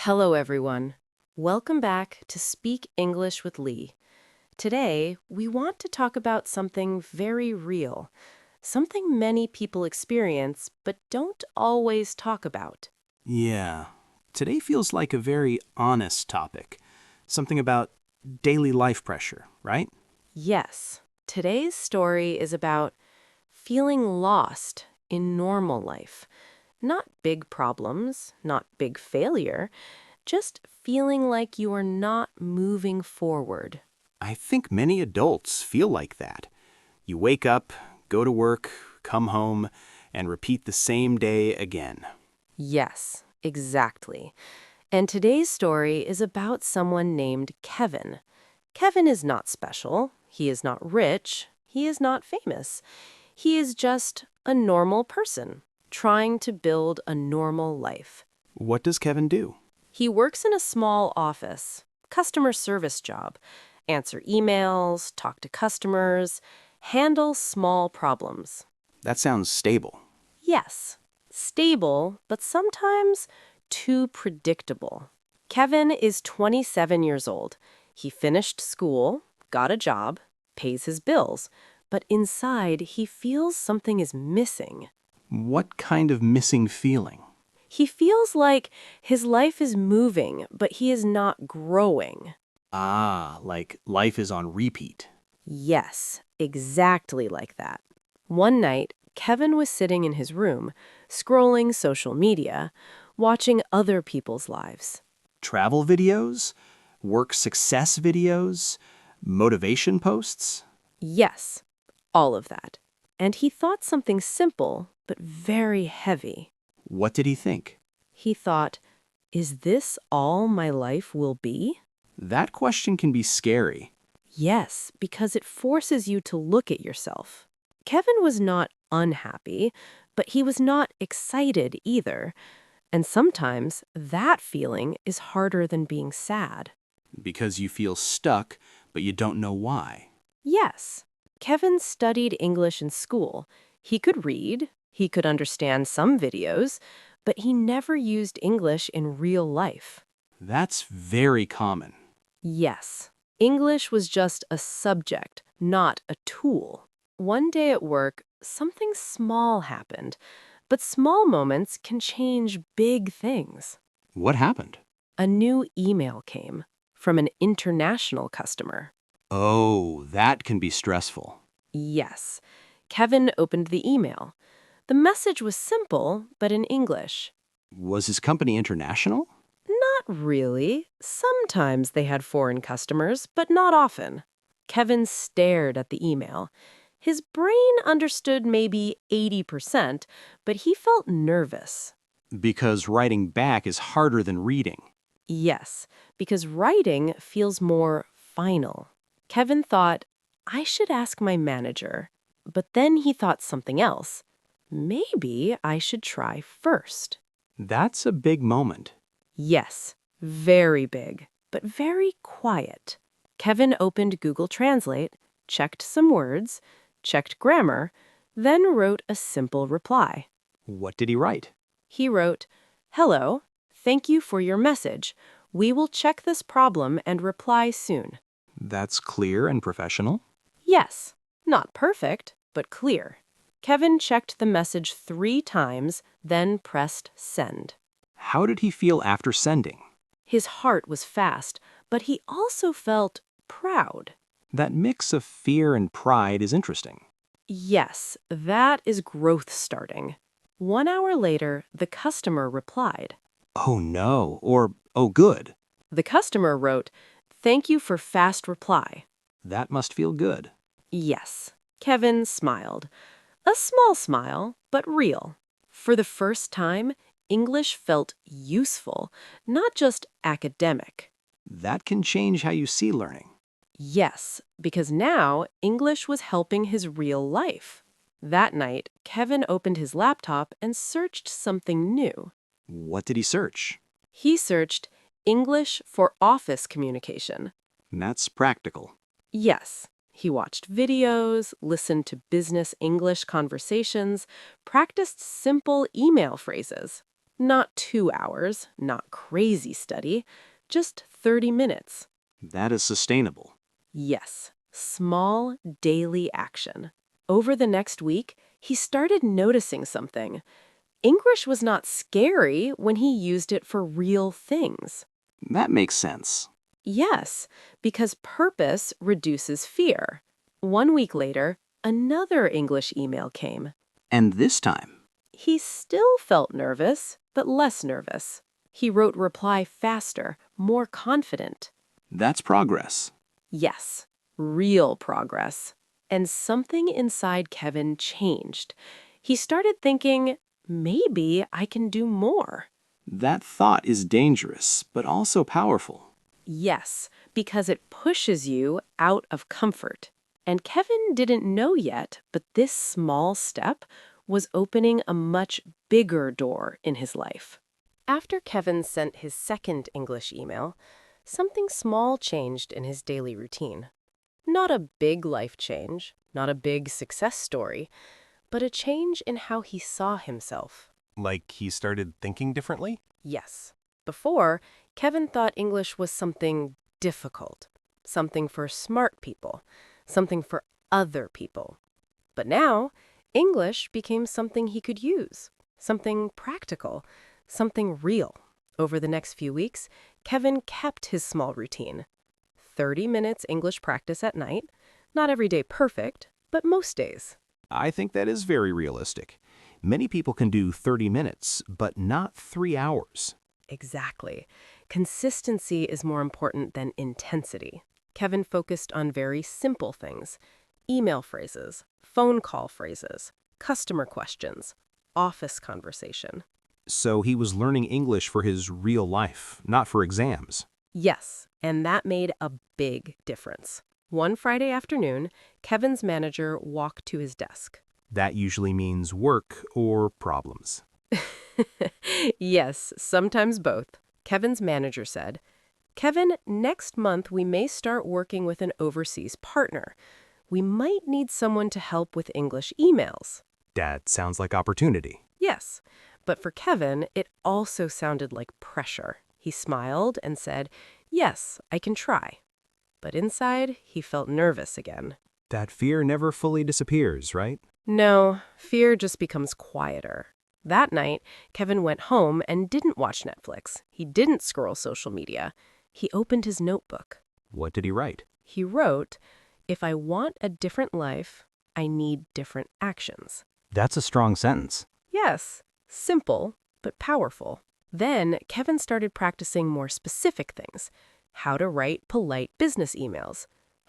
Hello, everyone. Welcome back to Speak English with Lee. Today, we want to talk about something very real, something many people experience but don't always talk about. Yeah. Today feels like a very honest topic. Something about daily life pressure, right? Yes, today's story is about feeling lost in normal life. Not big problems, not big failure, just feeling like you are not moving forward. I think many adults feel like that. You wake up, go to work, come home, and repeat the same day again. Yes, exactly. And today's story is about someone named Kevin. Kevin is not special. He is not rich. He is not famous. He is just a normal person trying to build a normal life. What does Kevin do? He works in a small office, customer service job, answer emails, talk to customers, handle small problems. That sounds stable. Yes, stable, but sometimes too predictable. Kevin is 27 years old. He finished school, got a job, pays his bills, but inside he feels something is missing. What kind of missing feeling? He feels like his life is moving, but he is not growing. Like life is on repeat. Yes, exactly like that. One night, Kevin was sitting in his room, scrolling social media, watching other people's lives. Travel videos? Work success videos? Motivation posts? Yes, all of that. And he thought something simple, but very heavy. What did he think? He thought, is this all my life will be? That question can be scary. Yes, because it forces you to look at yourself. Kevin was not unhappy, but he was not excited either. And sometimes that feeling is harder than being sad. Because you feel stuck, but you don't know why. Yes, Kevin studied English in school. He could read, he could understand some videos, but he never used English in real life. That's very common. Yes, English was just a subject, not a tool. One day at work, something small happened, but small moments can change big things. What happened? A new email came from an international customer. Oh, that can be stressful. Yes. Kevin opened the email. The message was simple, but in English. Was his company international? Not really. Sometimes they had foreign customers, but not often. Kevin stared at the email. His brain understood maybe 80%, but he felt nervous. Because writing back is harder than reading. Yes, because writing feels more final. Kevin thought, I should ask my manager. But then he thought something else. Maybe I should try first. That's a big moment. Yes, very big, but very quiet. Kevin opened Google Translate, checked some words, checked grammar, then wrote a simple reply. What did he write? He wrote, Hello, thank you for your message. We will check this problem and reply soon. That's clear and professional. Yes, not perfect, but clear. Kevin checked the message 3 times, then pressed send. How did he feel after sending? His heart was fast, but he also felt proud. That mix of fear and pride is interesting. Yes, that is growth starting. 1 hour later, the customer replied. Oh no, or oh good. The customer wrote, Thank you for fast reply. That must feel good. Yes. Kevin smiled. A small smile, but real. For the first time, English felt useful, not just academic. That can change how you see learning. Yes, because now English was helping his real life. That night, Kevin opened his laptop and searched something new. What did he search? He searched English for office communication. That's practical. Yes, he watched videos, listened to business English conversations, practiced simple email phrases. Not 2 hours, not crazy study, just 30 minutes. That is sustainable. Yes, small daily action. Over the next week, he started noticing something. English was not scary when he used it for real things. That makes sense. Yes, because purpose reduces fear. 1 week later, another English email came. And this time, He still felt nervous, but less nervous. He wrote reply faster, more confident. that's progress. Yes, real progress. And something inside Kevin changed. He started thinking, maybe I can do more. That thought is dangerous, but also powerful. Yes, because it pushes you out of comfort. And Kevin didn't know yet, but this small step was opening a much bigger door in his life. After Kevin sent his second English email, something small changed in his daily routine. Not a big life change, not a big success story, but a change in how he saw himself. Like he started thinking differently? Yes. Before, Kevin thought English was something difficult, something for smart people, something for other people. But now, English became something he could use, something practical, something real. Over the next few weeks, Kevin kept his small routine. 30 minutes English practice at night, not every day perfect, but most days. I think that is very realistic. Many people can do 30 minutes, but not 3 hours. Exactly. Consistency is more important than intensity. Kevin focused on very simple things: email phrases, phone call phrases, customer questions, office conversation. So he was learning English for his real life, not for exams. Yes, and that made a big difference. One Friday afternoon, Kevin's manager walked to his desk. That usually means work or problems. Yes, sometimes both. Kevin's manager said, "Kevin, next month we may start working with an overseas partner. We might need someone to help with English emails." That sounds like opportunity. Yes, but for Kevin, it also sounded like pressure. He smiled and said, "Yes, I can try." But inside, he felt nervous again. That fear never fully disappears, right? No, fear just becomes quieter. That night, Kevin went home and didn't watch Netflix. He didn't scroll social media. He opened his notebook. What did he write? He wrote, "If I want a different life, I need different actions." That's a strong sentence. Yes, simple, but powerful. Then Kevin started practicing more specific things: how to write polite business emails,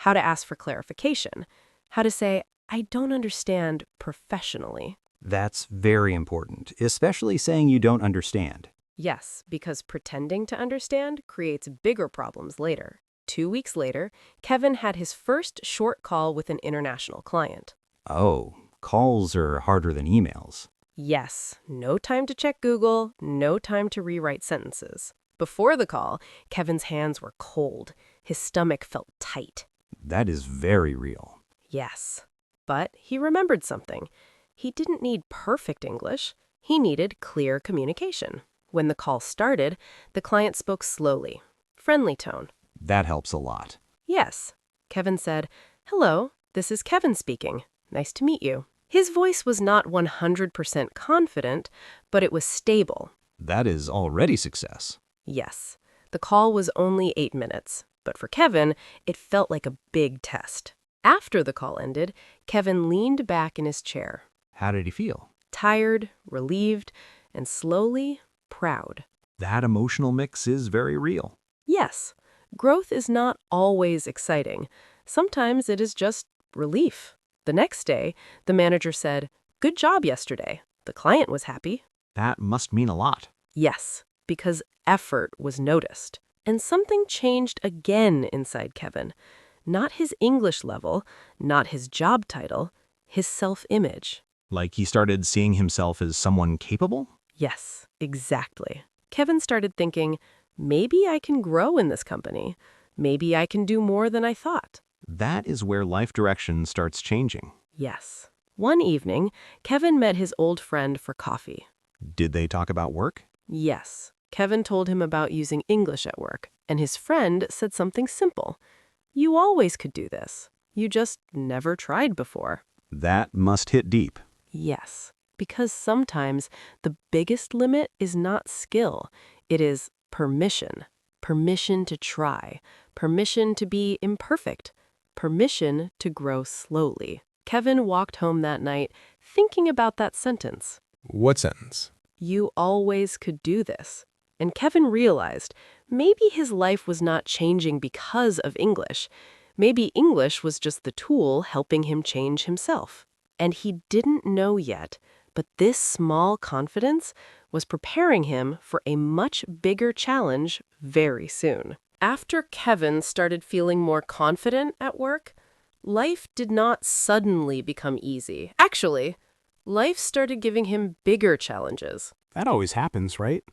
how to ask for clarification, how to say, "I don't understand" professionally. That's very important, especially saying you don't understand. Yes, because pretending to understand creates bigger problems later. 2 weeks later, Kevin had his first short call with an international client. Oh, calls are harder than emails. Yes, no time to check Google, no time to rewrite sentences. Before the call, Kevin's hands were cold. His stomach felt tight. That is very real. Yes, but he remembered something. He didn't need perfect English. He needed clear communication. When the call started, the client spoke slowly, friendly tone. That helps a lot. Yes. Kevin said, "Hello, this is Kevin speaking. Nice to meet you." His voice was not 100% confident, but it was stable. That is already success. Yes. The call was only 8 minutes, but for Kevin, it felt like a big test. After the call ended, Kevin leaned back in his chair. How did he feel? Tired, relieved, and slowly proud. That emotional mix is very real. Yes, growth is not always exciting. Sometimes it is just relief. The next day, the manager said, "Good job yesterday." The client was happy. That must mean a lot. Yes, because effort was noticed. And something changed again inside Kevin. Not his English level, not his job title, his self-image. Like he started seeing himself as someone capable? Yes, exactly. Kevin started thinking, maybe I can grow in this company. Maybe I can do more than I thought. That is where life direction starts changing. Yes. One evening, Kevin met his old friend for coffee. Did they talk about work? Yes. Kevin told him about using English at work, and his friend said something simple. You always could do this. You just never tried before. That must hit deep. Yes, because sometimes the biggest limit is not skill. It is permission. Permission to try. Permission to be imperfect. Permission to grow slowly. Kevin walked home that night thinking about that sentence. What sentence? You always could do this. And Kevin realized maybe his life was not changing because of English. Maybe English was just the tool helping him change himself. And he didn't know yet, but this small confidence was preparing him for a much bigger challenge very soon. After Kevin started feeling more confident at work, life did not suddenly become easy. Actually, life started giving him bigger challenges. That always happens, right?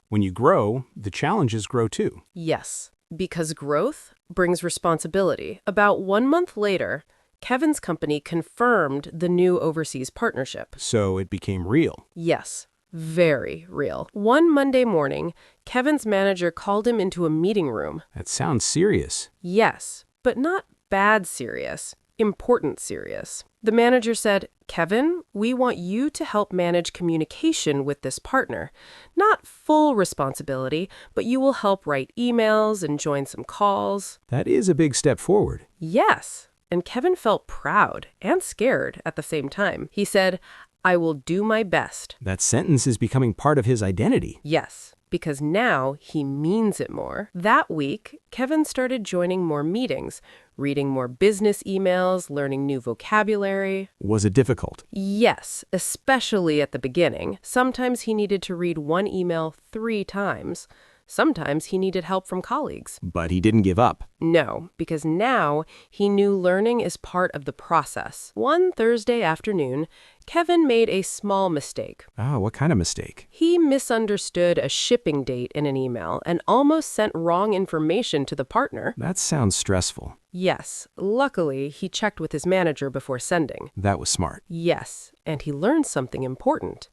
When you grow, the challenges grow too. Yes, because growth brings responsibility. About 1 month later, Kevin's company confirmed the new overseas partnership. So it became real. Yes, very real. One Monday morning, Kevin's manager called him into a meeting room. That sounds serious. Yes, but not bad serious, important serious. The manager said, Kevin, we want you to help manage communication with this partner. Not full responsibility, but you will help write emails and join some calls. That is a big step forward. Yes, and Kevin felt proud and scared at the same time. He said, I will do my best. That sentence is becoming part of his identity. Yes, because now he means it more. That week, Kevin started joining more meetings, reading more business emails, learning new vocabulary. Was it difficult? Yes, especially at the beginning. Sometimes he needed to read one email 3 times. Sometimes he needed help from colleagues. But he didn't give up. No, because now he knew learning is part of the process. One Thursday afternoon, Kevin made a small mistake. Oh, what kind of mistake? He misunderstood a shipping date in an email and almost sent wrong information to the partner. That sounds stressful. Yes, luckily he checked with his manager before sending. That was smart. Yes, and he learned something important.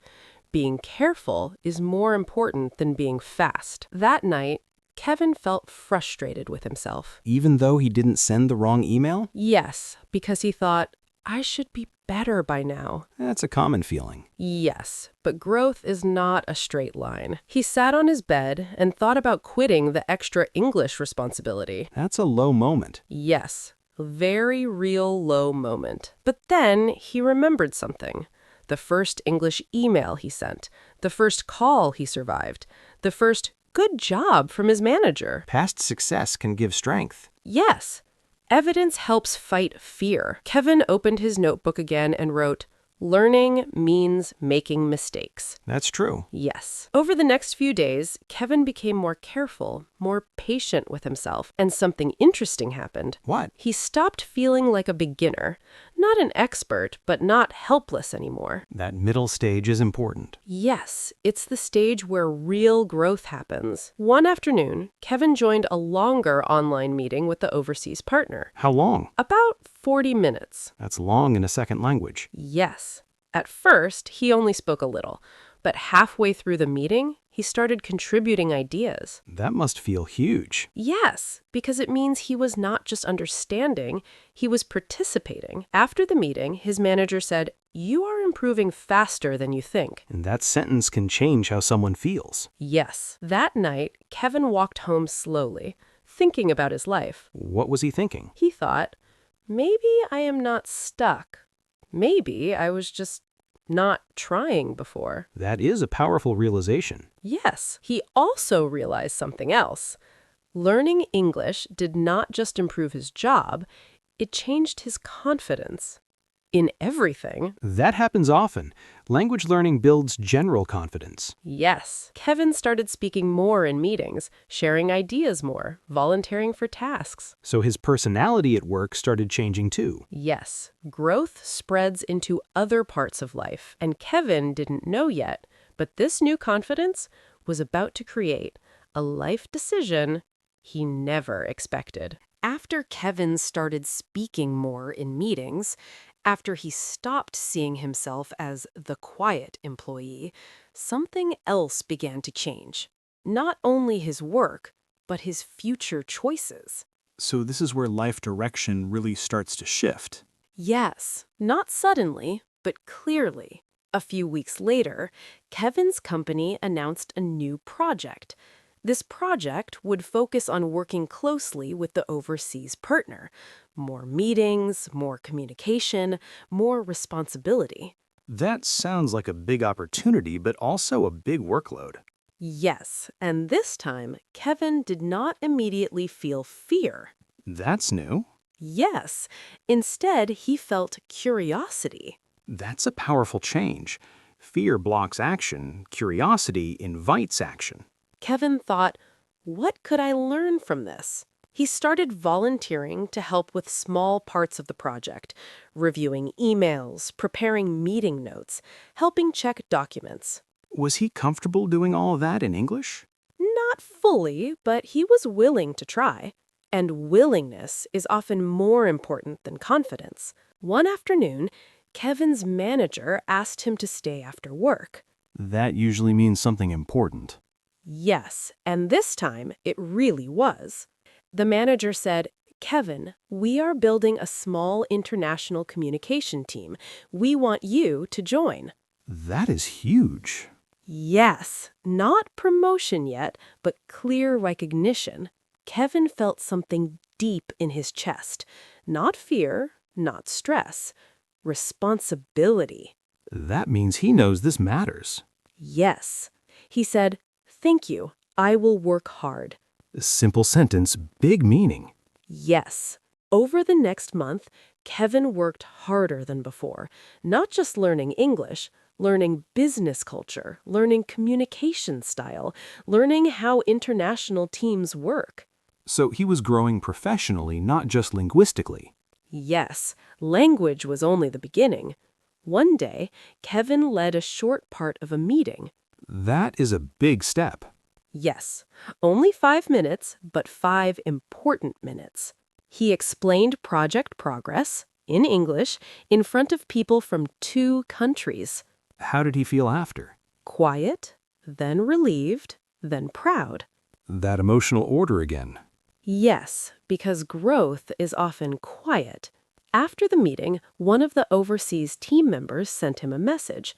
Being careful is more important than being fast. That night, Kevin felt frustrated with himself. Even though he didn't send the wrong email? Yes, because he thought, I should be better by now. That's a common feeling. Yes, but growth is not a straight line. He sat on his bed and thought about quitting the extra English responsibility. That's a low moment. Yes, a very real low moment. But then he remembered something. The first English email he sent, the first call he survived, the first good job from his manager. Past success can give strength. Yes, evidence helps fight fear. Kevin opened his notebook again and wrote, Learning means making mistakes. That's true. Yes. Over the next few days, Kevin became more careful, more patient with himself, and something interesting happened. What? He stopped feeling like a beginner, not an expert, but not helpless anymore. That middle stage is important. Yes, it's the stage where real growth happens. One afternoon, Kevin joined a longer online meeting with the overseas partner. How long? About 40 minutes. That's long in a second language. Yes. At first, he only spoke a little, but halfway through the meeting, he started contributing ideas. That must feel huge. Yes, because it means he was not just understanding, he was participating. After the meeting, his manager said, You are improving faster than you think. And that sentence can change how someone feels. Yes. That night, Kevin walked home slowly, thinking about his life. What was he thinking? He thought, maybe I am not stuck. Maybe I was just not trying before. That is a powerful realization. Yes, he also realized something else. Learning English did not just improve his job, it changed his confidence. In everything. That happens often. Language learning builds general confidence. Yes. Kevin started speaking more in meetings, sharing ideas more, volunteering for tasks. So his personality at work started changing too. Yes. Growth spreads into other parts of life, and Kevin didn't know yet, but this new confidence was about to create a life decision he never expected. After Kevin started speaking more in meetings, After he stopped seeing himself as the quiet employee, something else began to change. Not only his work, but his future choices. So this is where life direction really starts to shift. Yes, not suddenly, but clearly. A few weeks later, Kevin's company announced a new project. This project would focus on working closely with the overseas partner. More meetings, more communication, more responsibility. That sounds like a big opportunity, but also a big workload. Yes, and this time, Kevin did not immediately feel fear. That's new. Yes, instead, he felt curiosity. That's a powerful change. Fear blocks action, curiosity invites action. Kevin thought, what could I learn from this? He started volunteering to help with small parts of the project, reviewing emails, preparing meeting notes, helping check documents. Was he comfortable doing all that in English? Not fully, but he was willing to try. And willingness is often more important than confidence. One afternoon, Kevin's manager asked him to stay after work. That usually means something important. Yes, and this time it really was. The manager said, Kevin, we are building a small international communication team. We want you to join. That is huge. Yes, not promotion yet, but clear recognition. Kevin felt something deep in his chest. Not fear, not stress. Responsibility. That means he knows this matters. Yes. He said, thank you. I will work hard. A simple sentence, big meaning. Yes. Over the next month, Kevin worked harder than before, not just learning English, learning business culture, learning communication style, learning how international teams work. So he was growing professionally, not just linguistically. Yes, language was only the beginning. One day, Kevin led a short part of a meeting. That is a big step. Yes, only 5 minutes, but 5 important minutes. He explained project progress, in English, in front of people from 2 countries. How did he feel after? Quiet, then relieved, then proud. That emotional order again. Yes, because growth is often quiet. After the meeting, one of the overseas team members sent him a message.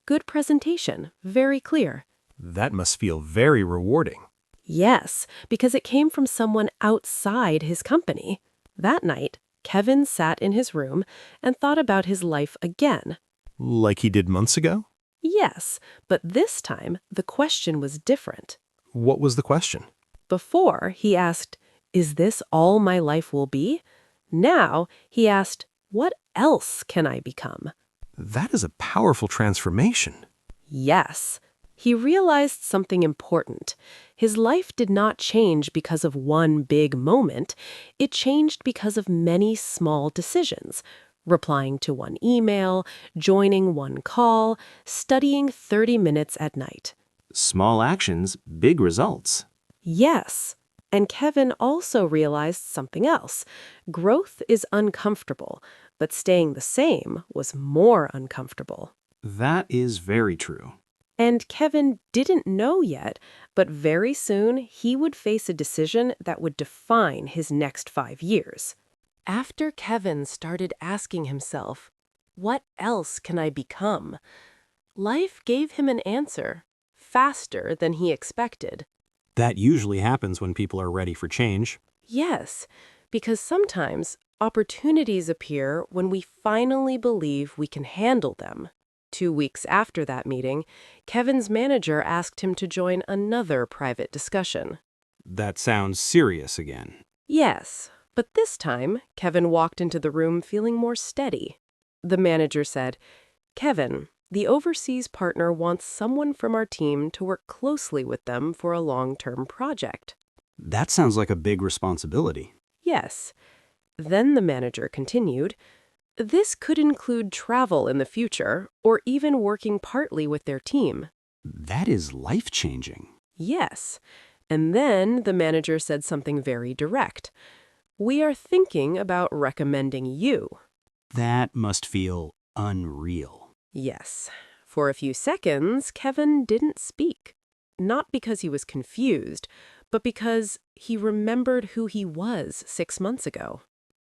Good presentation, very clear. That must feel very rewarding. Yes, because it came from someone outside his company. That night, Kevin sat in his room and thought about his life again. Like he did months ago? Yes, but this time the question was different. What was the question? Before, he asked, is this all my life will be? Now, he asked, what else can I become? That is a powerful transformation. Yes. He realized something important. His life did not change because of one big moment. It changed because of many small decisions. Replying to one email, joining one call, studying 30 minutes at night. Small actions, big results. Yes. And Kevin also realized something else. Growth is uncomfortable, but staying the same was more uncomfortable. That is very true. And Kevin didn't know yet, but very soon he would face a decision that would define his next 5 years. After Kevin started asking himself, what else can I become? Life gave him an answer, faster than he expected. That usually happens when people are ready for change. Yes, because sometimes opportunities appear when we finally believe we can handle them. 2 weeks after that meeting, Kevin's manager asked him to join another private discussion. That sounds serious again. Yes, but this time, Kevin walked into the room feeling more steady. The manager said, Kevin, the overseas partner wants someone from our team to work closely with them for a long-term project. That sounds like a big responsibility. Yes. Then the manager continued, this could include travel in the future, or even working partly with their team. That is life-changing. Yes. And then the manager said something very direct. We are thinking about recommending you. That must feel unreal. Yes. For a few seconds, Kevin didn't speak. Not because he was confused, but because he remembered who he was 6 months ago.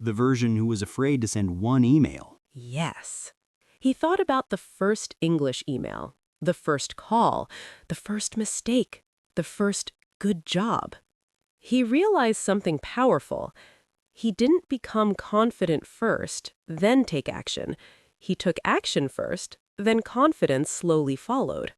The version who was afraid to send one email. Yes. He thought about the first English email, the first call, the first mistake, the first good job. He realized something powerful. He didn't become confident first, then take action. He took action first, then confidence slowly followed.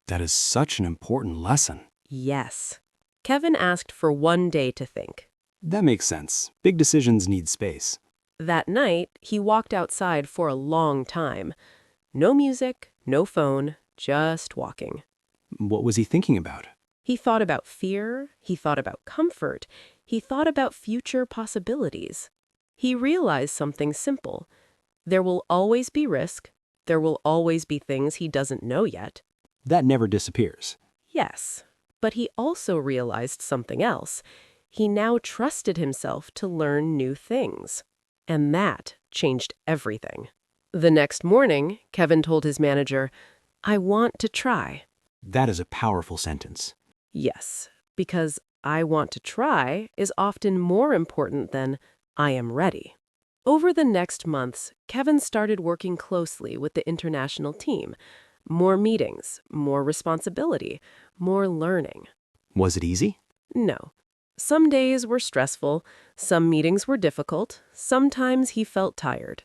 That is such an important lesson. Yes. Kevin asked for one day to think. That makes sense. Big decisions need space. That night, he walked outside for a long time. No music, no phone, just walking. What was he thinking about? He thought about fear, he thought about comfort, he thought about future possibilities. He realized something simple. There will always be risk. There will always be things he doesn't know yet. That never disappears. Yes, but he also realized something else. He now trusted himself to learn new things. And that changed everything. The next morning, Kevin told his manager, "I want to try." That is a powerful sentence. Yes, because "I want to try" is often more important than "I am ready." Over the next months, Kevin started working closely with the international team. More meetings, more responsibility, more learning. Was it easy? No. Some days were stressful, some meetings were difficult, sometimes he felt tired.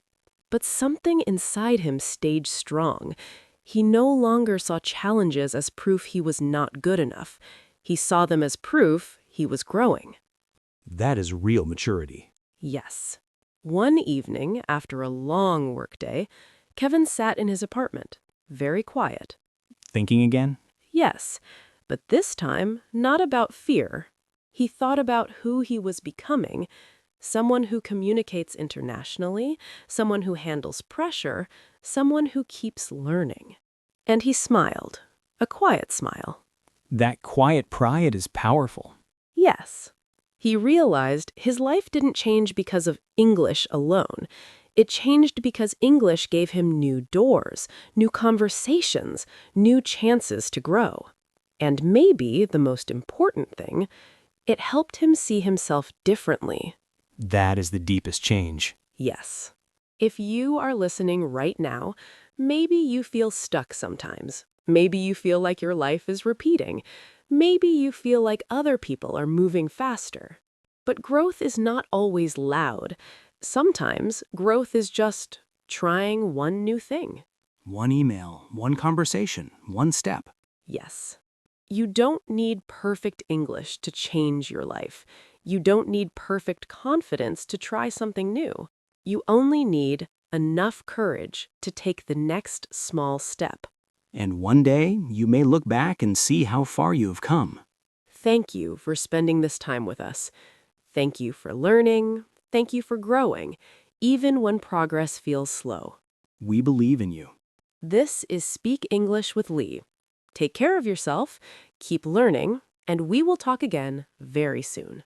But something inside him stayed strong. He no longer saw challenges as proof he was not good enough. He saw them as proof he was growing. That is real maturity. Yes. One evening, after a long workday, Kevin sat in his apartment, very quiet. Thinking again? Yes, but this time not about fear. He thought about who he was becoming, someone who communicates internationally, someone who handles pressure, someone who keeps learning. And he smiled, a quiet smile. That quiet pride is powerful. Yes. He realized his life didn't change because of English alone. It changed because English gave him new doors, new conversations, new chances to grow. And maybe the most important thing, it helped him see himself differently. That is the deepest change. Yes. If you are listening right now, maybe you feel stuck sometimes. Maybe you feel like your life is repeating. Maybe you feel like other people are moving faster. But growth is not always loud. Sometimes growth is just trying one new thing. One email, one conversation, one step. Yes. You don't need perfect English to change your life. You don't need perfect confidence to try something new. You only need enough courage to take the next small step. And one day, you may look back and see how far you have come. Thank you for spending this time with us. Thank you for learning. Thank you for growing, even when progress feels slow. We believe in you. This is Speak English with Lee. Take care of yourself, keep learning, and we will talk again very soon.